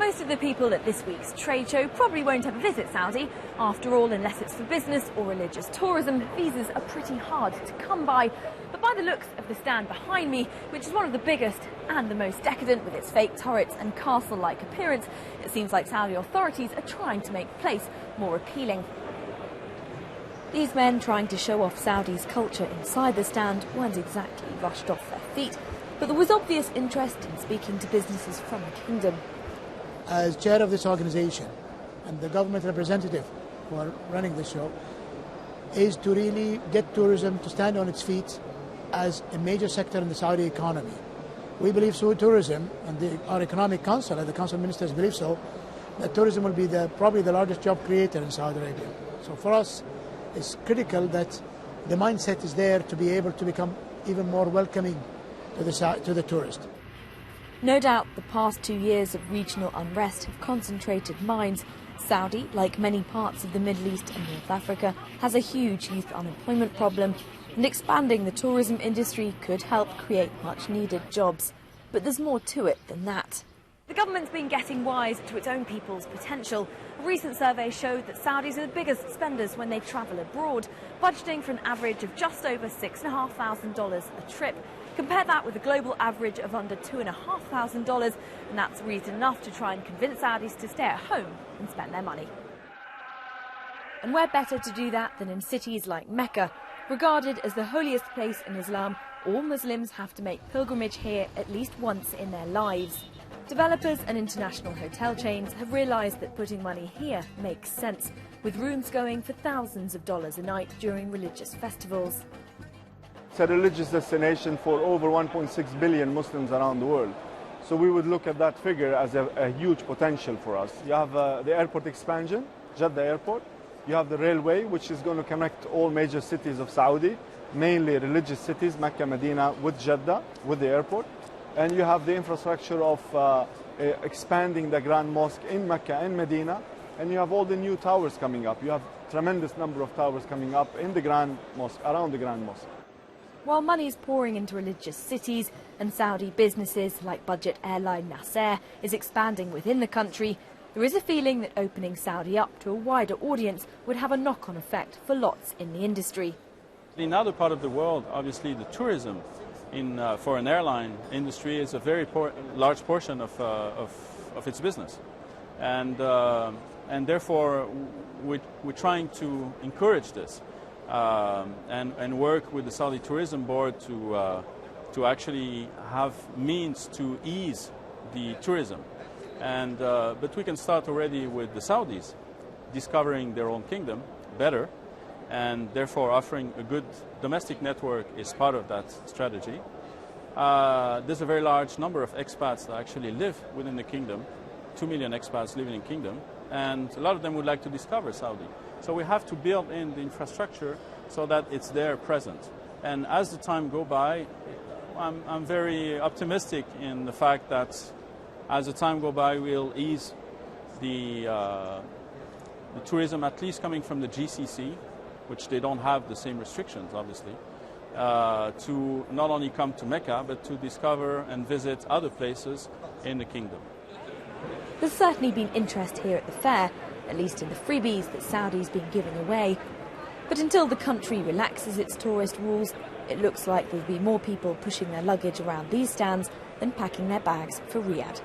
Most of the people at this week's trade show probably won't ever visit Saudi. After all, unless it's for business or religious tourism, visas are pretty hard to come by. But by the looks of the stand behind me, which is one of the biggest and the most decadent with its fake turrets and castle-like appearance, it seems like Saudi authorities are trying to make the place more appealing. These men trying to show off Saudi's culture inside the stand weren't exactly rushed off their feet, but there was obvious interest in speaking to businesses from the kingdom. As chair of this organisation and the government representative who are running the show, is to really get tourism to stand on its feet as a major sector in the Saudi economy. We believe so tourism, and our economic council and the council of ministers believe so, that tourism will be probably the largest job creator in Saudi Arabia. So for us, it's critical that the mindset is there to be able to become even more welcoming to the tourist. No doubt the past 2 years of regional unrest have concentrated minds. Saudi, like many parts of the Middle East and North Africa, has a huge youth unemployment problem, and expanding the tourism industry could help create much needed jobs. But there's more to it than that. The government's been getting wise to its own people's potential. A recent survey showed that Saudis are the biggest spenders when they travel abroad, budgeting for an average of just over $6,500 a trip. Compare that with a global average of under $2,500, and that's reason enough to try and convince Saudis to stay at home and spend their money. And where better to do that than in cities like Mecca? Regarded as the holiest place in Islam, all Muslims have to make pilgrimage here at least once in their lives. Developers and international hotel chains have realised that putting money here makes sense, with rooms going for thousands of dollars a night during religious festivals. It's a religious destination for over 1.6 billion Muslims around the world. So we would look at that figure as a huge potential for us. You have the airport expansion, Jeddah Airport. You have the railway, which is going to connect all major cities of Saudi, mainly religious cities, Mecca, Medina, with Jeddah, with the airport. And you have the infrastructure of expanding the Grand Mosque in Mecca and Medina. And you have all the new towers coming up. You have a tremendous number of towers coming up in the Grand Mosque, around the Grand Mosque. While money's pouring into religious cities and Saudi businesses like budget airline Nasser is expanding within the country, there is a feeling that opening Saudi up to a wider audience would have a knock-on effect for lots in the industry. In other part of the world, obviously the tourism for an airline industry is a very large portion of its business. And therefore we're trying to encourage this. And work with the Saudi Tourism Board to actually have means to ease the tourism. But we can start already with the Saudis discovering their own kingdom better, and therefore offering a good domestic network is part of that strategy. There's a very large number of expats that actually live within the kingdom, 2 million expats living in the kingdom, and a lot of them would like to discover Saudi. So we have to build in the infrastructure so that it's there present. And as the time goes by, I'm very optimistic in the fact that as the time goes by, we'll ease the tourism, at least coming from the GCC, which they don't have the same restrictions, obviously, to not only come to Mecca, but to discover and visit other places in the kingdom. There's certainly been interest here at the fair, at least in the freebies that Saudi's been giving away. But until the country relaxes its tourist rules, it looks like there'll be more people pushing their luggage around these stands than packing their bags for Riyadh.